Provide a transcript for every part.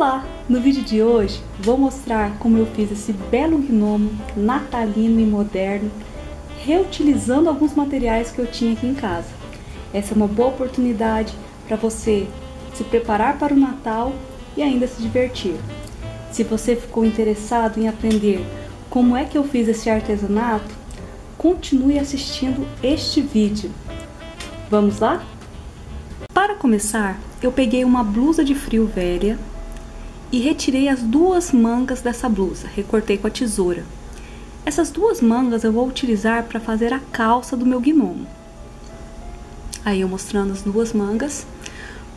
Olá! No vídeo de hoje vou mostrar como eu fiz esse belo gnomo natalino e moderno, reutilizando alguns materiais que eu tinha aqui em casa. Essa é uma boa oportunidade para você se preparar para o Natal e ainda se divertir. Se você ficou interessado em aprender como é que eu fiz esse artesanato, continue assistindo este vídeo. Vamos lá? Para começar, eu peguei uma blusa de frio velha e retirei as duas mangas dessa blusa, recortei com a tesoura. Essas duas mangas eu vou utilizar para fazer a calça do meu gnomo. Aí eu mostrando as duas mangas.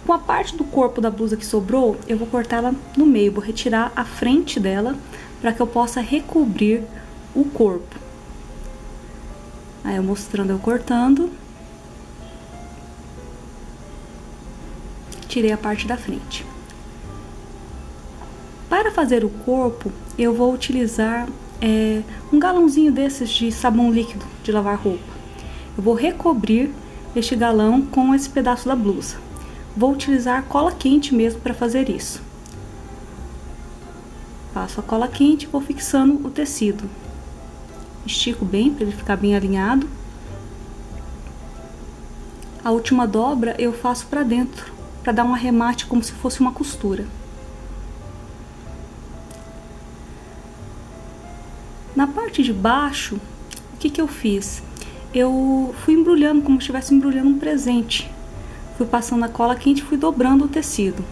Com a parte do corpo da blusa que sobrou, eu vou cortar ela no meio, vou retirar a frente dela para que eu possa recobrir o corpo. Aí eu mostrando eu cortando. Tirei a parte da frente. Para fazer o corpo, eu vou utilizar um galãozinho desses de sabão líquido de lavar roupa. Eu vou recobrir este galão com esse pedaço da blusa. Vou utilizar cola quente mesmo para fazer isso. Passo a cola quente e vou fixando o tecido. Estico bem para ele ficar bem alinhado. A última dobra eu faço para dentro, para dar um arremate como se fosse uma costura. Na parte de baixo, o que eu fiz? Eu fui embrulhando como se estivesse embrulhando um presente. Fui passando a cola quente e fui dobrando o tecido.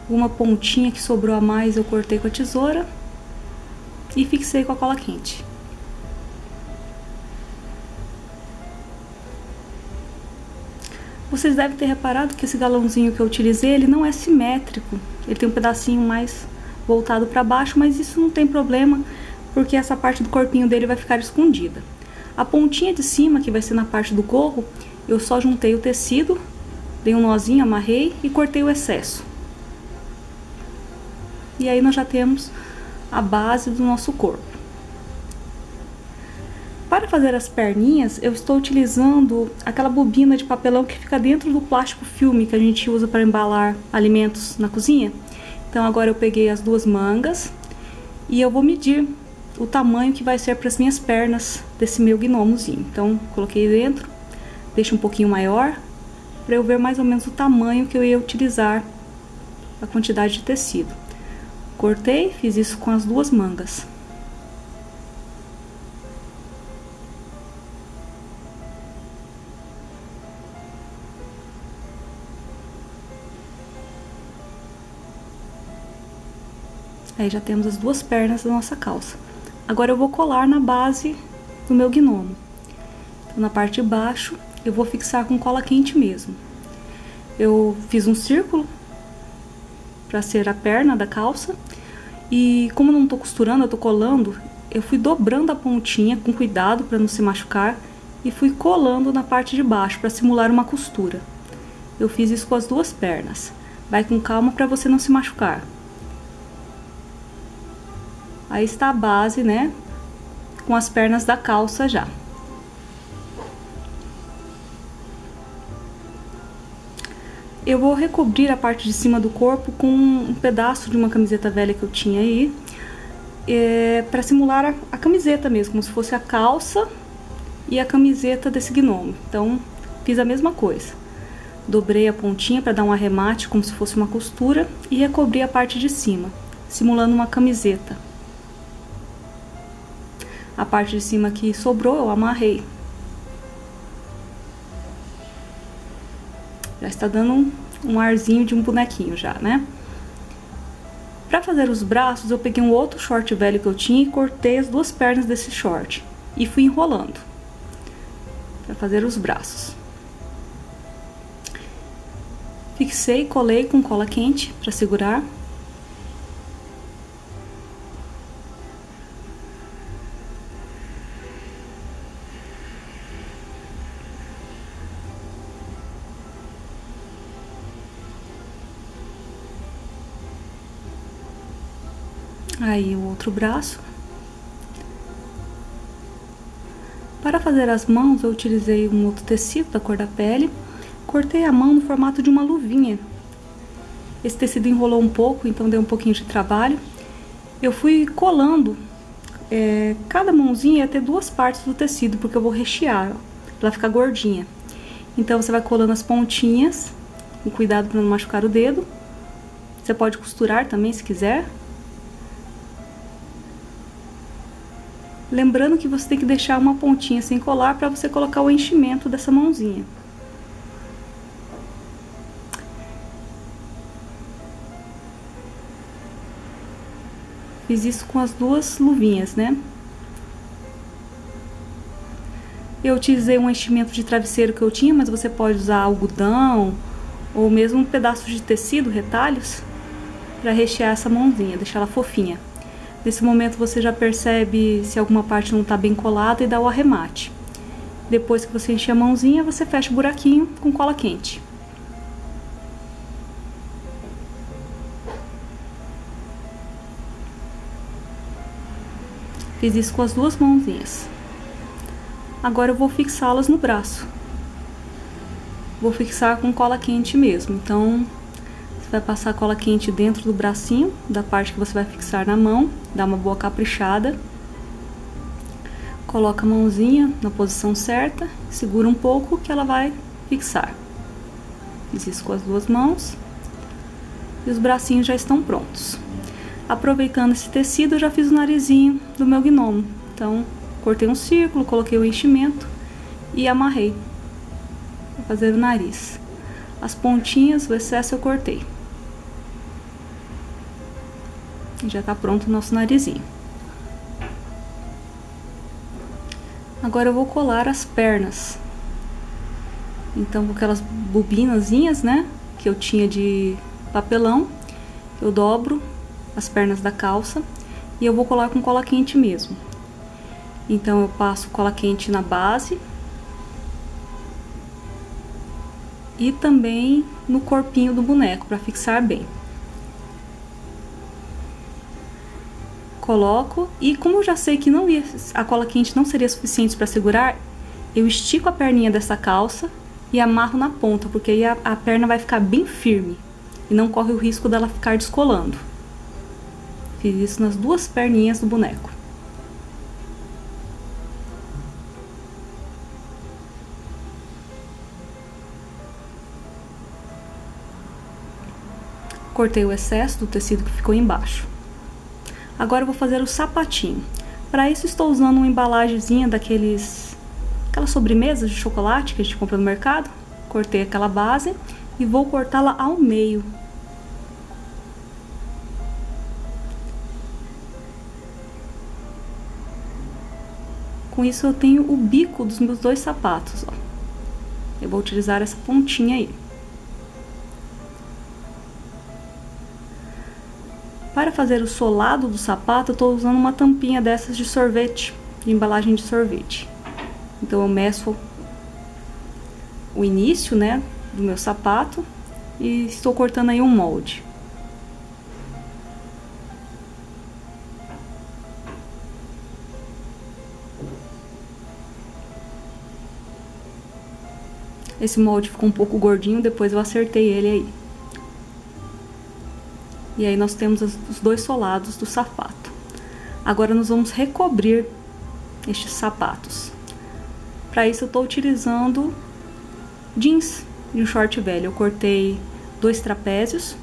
Uma pontinha que sobrou a mais eu cortei com a tesoura e fixei com a cola quente. Vocês devem ter reparado que esse galãozinho que eu utilizei, ele não é simétrico. Ele tem um pedacinho mais voltado para baixo, mas isso não tem problema, porque essa parte do corpinho dele vai ficar escondida. A pontinha de cima, que vai ser na parte do gorro, eu só juntei o tecido, dei um nozinho, amarrei e cortei o excesso. E aí nós já temos a base do nosso corpo. Para fazer as perninhas, eu estou utilizando aquela bobina de papelão que fica dentro do plástico filme que a gente usa para embalar alimentos na cozinha. Então agora eu peguei as duas mangas e eu vou medir o tamanho que vai ser para as minhas pernas desse meu gnomozinho. Então coloquei dentro, deixo um pouquinho maior para eu ver mais ou menos o tamanho que eu ia utilizar, a quantidade de tecido. Cortei, fiz isso com as duas mangas. Aí já temos as duas pernas da nossa calça. Agora eu vou colar na base do meu gnomo. Então, na parte de baixo eu vou fixar com cola quente mesmo. Eu fiz um círculo para ser a perna da calça. E como eu não tô costurando, eu tô colando, eu fui dobrando a pontinha com cuidado para não se machucar. E fui colando na parte de baixo para simular uma costura. Eu fiz isso com as duas pernas. Vai com calma para você não se machucar. Aí está a base, né, com as pernas da calça já. Eu vou recobrir a parte de cima do corpo com um pedaço de uma camiseta velha que eu tinha aí, para simular a camiseta mesmo, como se fosse a calça e a camiseta desse gnomo. Então, fiz a mesma coisa. Dobrei a pontinha para dar um arremate, como se fosse uma costura, e recobri a parte de cima, simulando uma camiseta. A parte de cima que sobrou, eu amarrei. Já está dando um arzinho de um bonequinho já, né? Para fazer os braços, eu peguei um outro short velho que eu tinha e cortei as duas pernas desse short. E fui enrolando para fazer os braços. Fixei e colei com cola quente para segurar. Aí o outro braço. Para fazer as mãos eu utilizei um outro tecido da cor da pele, Cortei a mão no formato de uma luvinha. Esse tecido enrolou um pouco, então deu um pouquinho de trabalho. Eu fui colando, cada mãozinha ia ter 2 partes do tecido, porque eu vou rechear, ó, pra ela ficar gordinha. Então você vai colando as pontinhas, com cuidado para não machucar o dedo. Você pode costurar também se quiser. Lembrando que você tem que deixar uma pontinha sem colar para você colocar o enchimento dessa mãozinha. Fiz isso com as 2 luvinhas, né? Eu utilizei um enchimento de travesseiro que eu tinha, mas você pode usar algodão ou mesmo um pedaço de tecido, retalhos, para rechear essa mãozinha, deixar ela fofinha. Nesse momento você já percebe se alguma parte não está bem colada e dá o arremate. Depois que você encher a mãozinha, você fecha o buraquinho com cola quente. Fiz isso com as 2 mãozinhas. Agora eu vou fixá-las no braço. Vou fixar com cola quente mesmo. Então, você vai passar cola quente dentro do bracinho, da parte que você vai fixar na mão, dá uma boa caprichada. Coloca a mãozinha na posição certa, segura um pouco que ela vai fixar. Fiz isso com as 2 mãos. E os bracinhos já estão prontos. Aproveitando esse tecido, eu já fiz o narizinho do meu gnomo. Então, cortei um círculo, coloquei o enchimento e amarrei para fazer o nariz. As pontinhas, o excesso eu cortei. E já tá pronto o nosso narizinho. Agora eu vou colar as pernas. Então, com aquelas bobinazinhas, né, que eu tinha de papelão, eu dobro as pernas da calça e eu vou colar com cola quente mesmo. Então eu passo cola quente na base e também no corpinho do boneco para fixar bem. Coloco e como eu já sei que a cola quente não seria suficiente para segurar, eu estico a perninha dessa calça e amarro na ponta, porque aí a perna vai ficar bem firme e não corre o risco dela ficar descolando. Fiz isso nas 2 perninhas do boneco. Cortei o excesso do tecido que ficou embaixo. Agora eu vou fazer o sapatinho. Para isso estou usando uma embalagemzinha aquelas sobremesas de chocolate que a gente compra no mercado. Cortei aquela base e vou cortá-la ao meio. Com isso eu tenho o bico dos meus 2 sapatos, ó. Eu vou utilizar essa pontinha aí. Para fazer o solado do sapato, eu estou usando uma tampinha dessas de sorvete, de embalagem de sorvete. Então eu meço o início, né, do meu sapato e estou cortando aí um molde. Esse molde ficou um pouco gordinho, depois eu acertei ele aí. E aí nós temos os 2 solados do sapato. Agora nós vamos recobrir estes sapatos. Para isso eu estou utilizando jeans de um short velho. Eu cortei 2 trapézios.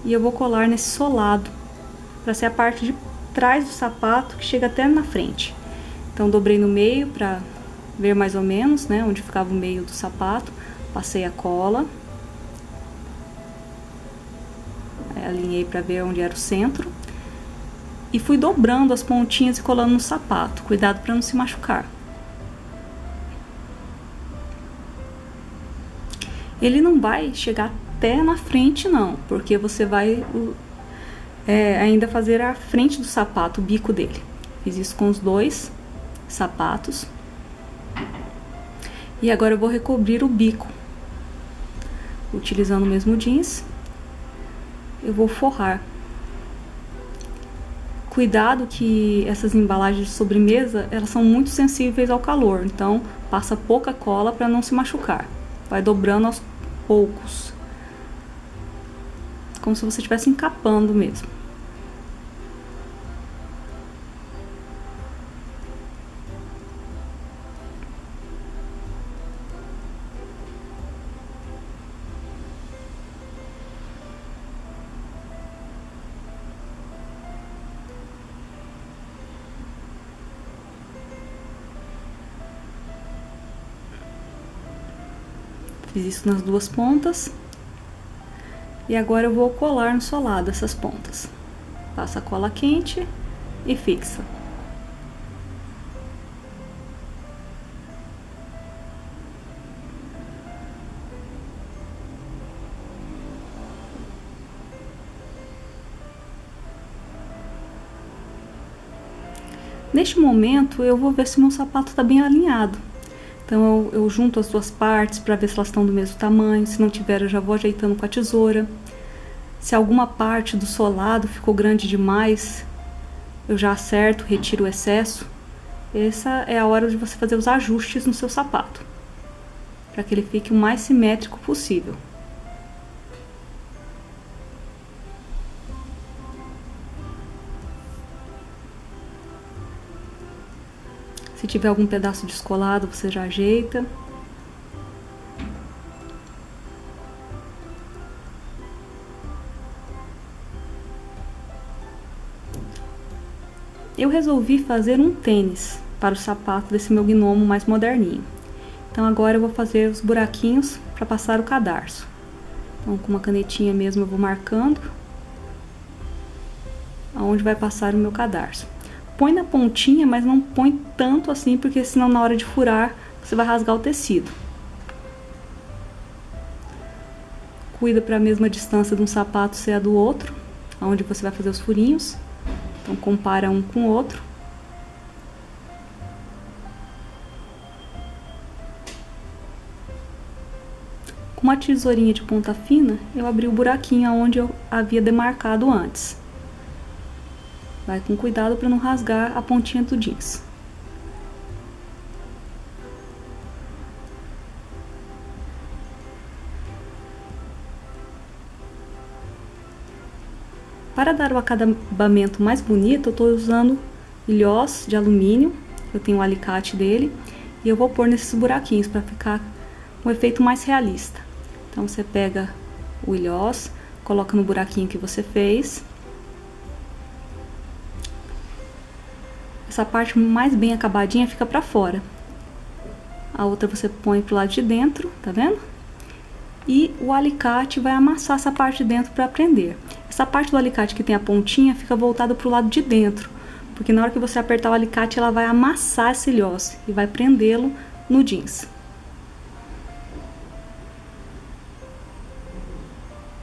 E eu vou colar nesse solado, para ser a parte de trás do sapato que chega até na frente. Então dobrei no meio para ver mais ou menos, né, onde ficava o meio do sapato. Passei a cola. Alinhei para ver onde era o centro. E fui dobrando as pontinhas e colando no sapato. Cuidado para não se machucar. Ele não vai chegar até na frente não, porque você vai ainda fazer a frente do sapato, o bico dele. Fiz isso com os 2 sapatos. E agora eu vou recobrir o bico. Utilizando o mesmo jeans, eu vou forrar. Cuidado que essas embalagens de sobremesa, elas são muito sensíveis ao calor, então passa pouca cola para não se machucar. Vai dobrando aos poucos, como se você estivesse encapando mesmo. Fiz isso nas duas pontas. E agora eu vou colar no solado essas pontas. Passa a cola quente e fixa. Neste momento eu vou ver se meu sapato está bem alinhado. Então eu junto as duas partes para ver se elas estão do mesmo tamanho. Se não tiver, eu já vou ajeitando com a tesoura. Se alguma parte do solado ficou grande demais, eu já acerto, retiro o excesso. Essa é a hora de você fazer os ajustes no seu sapato, para que ele fique o mais simétrico possível. Se tiver algum pedaço descolado, você já ajeita. Eu resolvi fazer um tênis para o sapato desse meu gnomo mais moderninho. Então agora eu vou fazer os buraquinhos para passar o cadarço. Então com uma canetinha mesmo eu vou marcando aonde vai passar o meu cadarço. Põe na pontinha, mas não põe tanto assim, porque senão na hora de furar você vai rasgar o tecido. Cuida para a mesma distância de um sapato ser a do outro, aonde você vai fazer os furinhos. Então compara um com o outro. Com uma tesourinha de ponta fina, eu abri o buraquinho onde eu havia demarcado antes. Vai com cuidado para não rasgar a pontinha do jeans. Para dar o acabamento mais bonito, eu estou usando ilhós de alumínio. Eu tenho o alicate dele e eu vou pôr nesses buraquinhos para ficar um efeito mais realista. Então você pega o ilhós, coloca no buraquinho que você fez. Essa parte mais bem acabadinha fica pra fora. A outra você põe pro lado de dentro, tá vendo? E o alicate vai amassar essa parte de dentro para prender. Essa parte do alicate que tem a pontinha fica voltada pro lado de dentro, porque na hora que você apertar o alicate ela vai amassar esse ilhós e vai prendê-lo no jeans.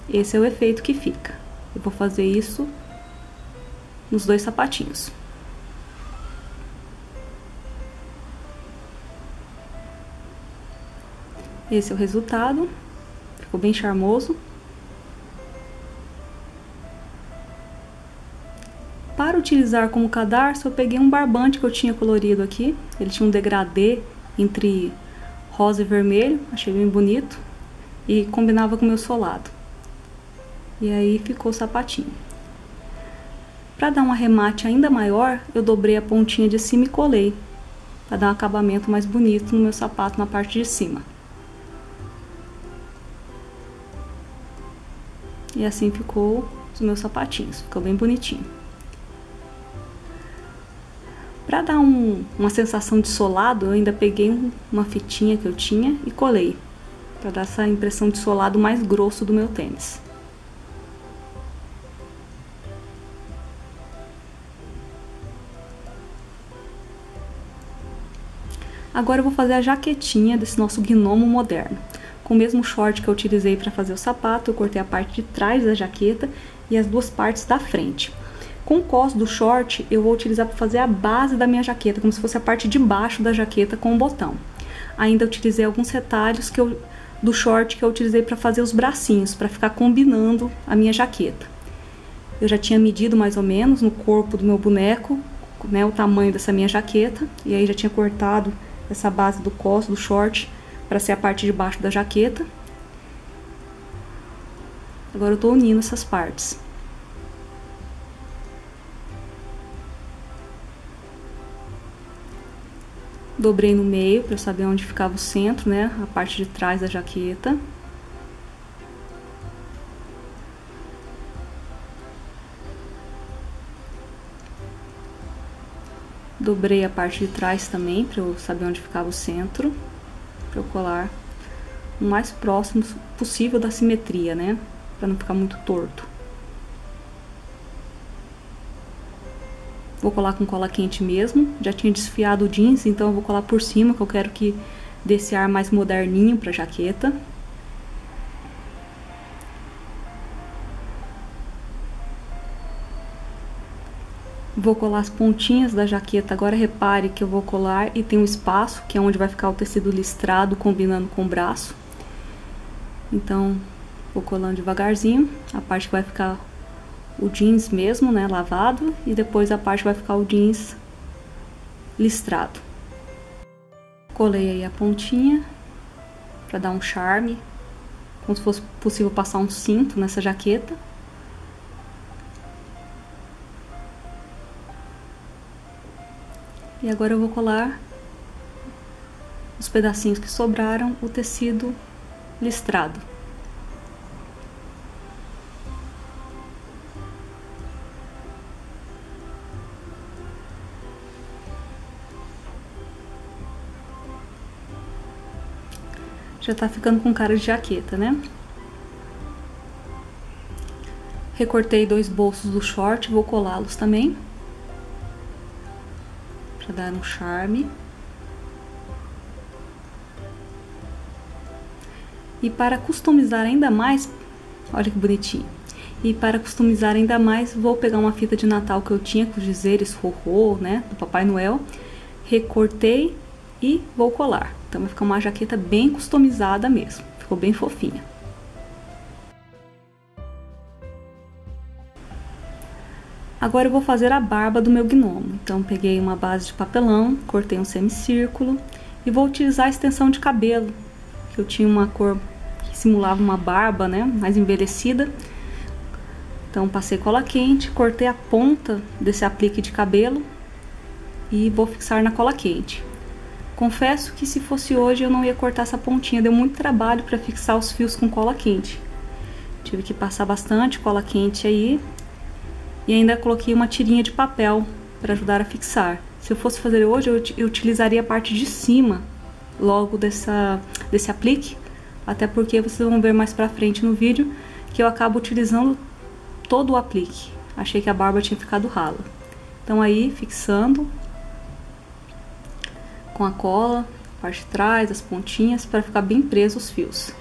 Esse é o efeito que fica. Eu vou fazer isso nos dois sapatinhos. Esse é o resultado. Ficou bem charmoso. Para utilizar como cadarço, eu peguei um barbante que eu tinha colorido aqui. Ele tinha um degradê entre rosa e vermelho. Achei bem bonito. E combinava com o meu solado. E aí ficou o sapatinho. Para dar um arremate ainda maior, eu dobrei a pontinha de cima e colei. Para dar um acabamento mais bonito no meu sapato na parte de cima. E assim ficou os meus sapatinhos. Ficou bem bonitinho. Para dar uma sensação de solado, eu ainda peguei uma fitinha que eu tinha e colei. Para dar essa impressão de solado mais grosso do meu tênis. Agora eu vou fazer a jaquetinha desse nosso gnomo moderno. Com o mesmo short que eu utilizei para fazer o sapato, eu cortei a parte de trás da jaqueta e as duas partes da frente. Com o cos do short, eu vou utilizar para fazer a base da minha jaqueta, como se fosse a parte de baixo da jaqueta com o botão. Ainda utilizei alguns retalhos do short que eu utilizei para fazer os bracinhos, para ficar combinando a minha jaqueta. Eu já tinha medido mais ou menos no corpo do meu boneco, né, o tamanho dessa minha jaqueta, e aí já tinha cortado essa base do cos, do short, para ser a parte de baixo da jaqueta. Agora eu tô unindo essas partes. Dobrei no meio para saber onde ficava o centro, né? A parte de trás da jaqueta. Dobrei a parte de trás também para eu saber onde ficava o centro, para eu colar o mais próximo possível da simetria, né? Para não ficar muito torto. Vou colar com cola quente mesmo. Já tinha desfiado o jeans, então eu vou colar por cima, que eu quero que dê esse ar mais moderninho pra jaqueta. Vou colar as pontinhas da jaqueta. Agora repare que eu vou colar e tem um espaço, que é onde vai ficar o tecido listrado, combinando com o braço. Então, vou colando devagarzinho, a parte que vai ficar o jeans mesmo, né, lavado, e depois a parte vai ficar o jeans listrado. Colei aí a pontinha para dar um charme, como se fosse possível passar um cinto nessa jaqueta. E agora eu vou colar os pedacinhos que sobraram, o tecido listrado. Já tá ficando com cara de jaqueta, né? Recortei 2 bolsos do short, vou colá-los também, para dar um charme. E para customizar ainda mais, olha que bonitinho. E para customizar ainda mais, vou pegar uma fita de Natal que eu tinha com os dizeres Rorô, né, do Papai Noel. Recortei e vou colar. Então vai ficar uma jaqueta bem customizada mesmo. Ficou bem fofinha. Agora eu vou fazer a barba do meu gnomo. Então peguei uma base de papelão, cortei um semicírculo e vou utilizar a extensão de cabelo, que eu tinha uma cor que simulava uma barba, né, mais envelhecida. Então passei cola quente, cortei a ponta desse aplique de cabelo e vou fixar na cola quente. Confesso que se fosse hoje eu não ia cortar essa pontinha, deu muito trabalho para fixar os fios com cola quente. Tive que passar bastante cola quente aí e ainda coloquei uma tirinha de papel para ajudar a fixar. Se eu fosse fazer hoje, eu utilizaria a parte de cima logo desse aplique, até porque vocês vão ver mais pra frente no vídeo que eu acabo utilizando todo o aplique. Achei que a barba tinha ficado rala. Então aí, fixando com a cola, parte de trás, as pontinhas, para ficar bem preso os fios.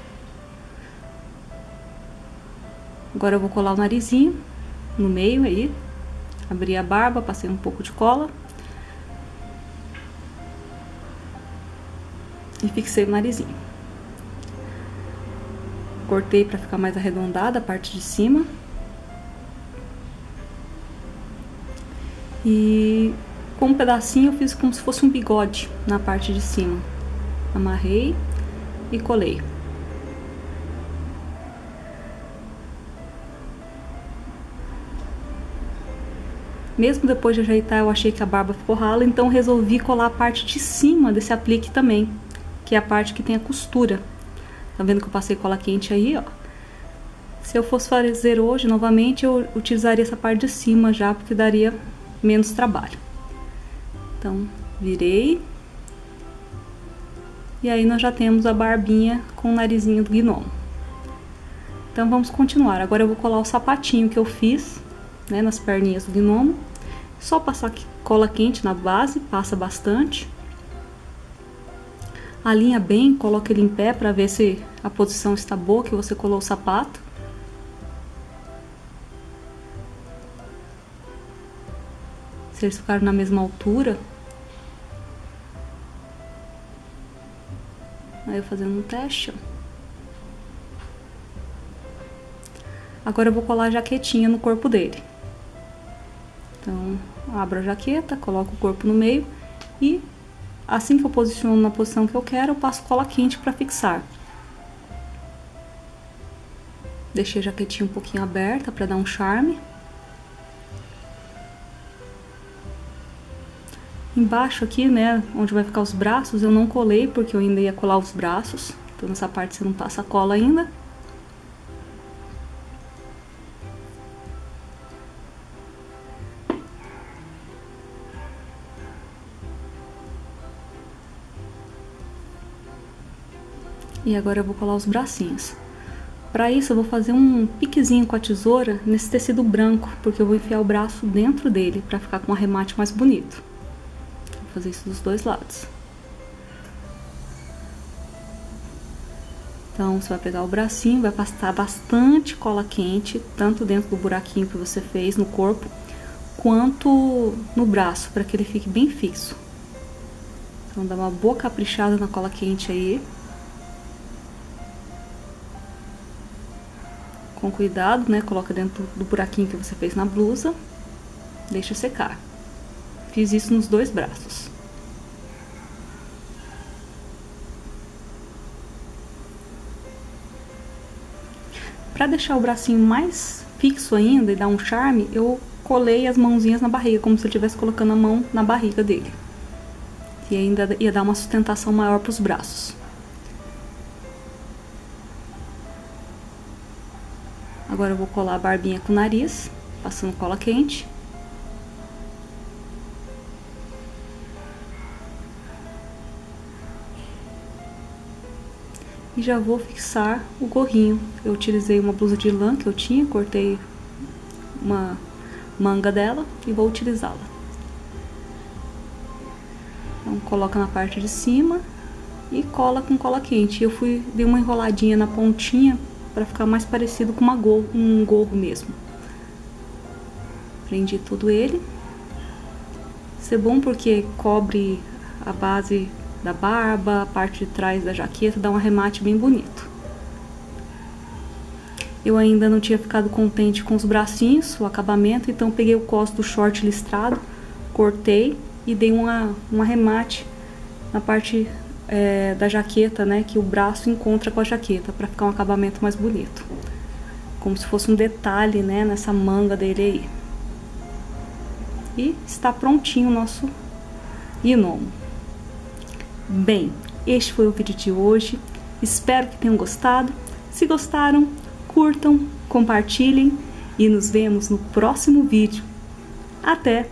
Agora eu vou colar o narizinho no meio aí, abri a barba, passei um pouco de cola e fixei o narizinho. Cortei para ficar mais arredondada a parte de cima. E com um pedacinho eu fiz como se fosse um bigode na parte de cima. Amarrei e colei. Mesmo depois de ajeitar, eu achei que a barba ficou rala, então resolvi colar a parte de cima desse aplique também, que é a parte que tem a costura. Tá vendo que eu passei cola quente aí, ó? Se eu fosse fazer hoje novamente, eu utilizaria essa parte de cima já, porque daria menos trabalho. Então, virei. E aí nós já temos a barbinha com o narizinho do gnomo. Então vamos continuar. Agora eu vou colar o sapatinho que eu fiz, né, nas perninhas do gnomo. Só passar cola quente na base, passa bastante. Alinha bem, coloca ele em pé para ver se a posição está boa que você colou o sapato. Se eles ficaram na mesma altura. Aí eu fazendo um teste, ó. Agora eu vou colar a jaquetinha no corpo dele. Então, abro a jaqueta, coloco o corpo no meio e assim que eu posiciono na posição que eu quero, eu passo cola quente para fixar. Deixei a jaquetinha um pouquinho aberta para dar um charme. Embaixo aqui, né, onde vai ficar os braços, eu não colei porque eu ainda ia colar os braços. Então nessa parte você não passa cola ainda. E agora eu vou colar os bracinhos. Para isso eu vou fazer um piquezinho com a tesoura nesse tecido branco, porque eu vou enfiar o braço dentro dele para ficar com um arremate mais bonito. Vou fazer isso dos dois lados. Então você vai pegar o bracinho, vai passar bastante cola quente, tanto dentro do buraquinho que você fez no corpo, quanto no braço, para que ele fique bem fixo. Então dá uma boa caprichada na cola quente aí. Com cuidado, né? Coloca dentro do buraquinho que você fez na blusa. Deixa secar. Fiz isso nos dois braços. Para deixar o bracinho mais fixo ainda e dar um charme, eu colei as mãozinhas na barriga, como se eu estivesse colocando a mão na barriga dele. E ainda ia dar uma sustentação maior para os braços. Agora eu vou colar a barbinha com o nariz, passando cola quente. E já vou fixar o gorrinho. Eu utilizei uma blusa de lã que eu tinha, cortei uma manga dela e vou utilizá-la. Então coloca na parte de cima e cola com cola quente. Eu dei uma enroladinha na pontinha para ficar mais parecido com um gorro mesmo. Prendi todo ele. Isso é bom porque cobre a base da barba, a parte de trás da jaqueta, dá um arremate bem bonito. Eu ainda não tinha ficado contente com os bracinhos, o acabamento, então peguei o cos do short listrado, cortei e dei um arremate na parte da jaqueta, né, que o braço encontra com a jaqueta, para ficar um acabamento mais bonito, como se fosse um detalhe, né, nessa manga dele aí. E está prontinho o nosso gnomo. Bem, este foi o vídeo de hoje, espero que tenham gostado. Se gostaram, curtam, compartilhem e nos vemos no próximo vídeo. Até!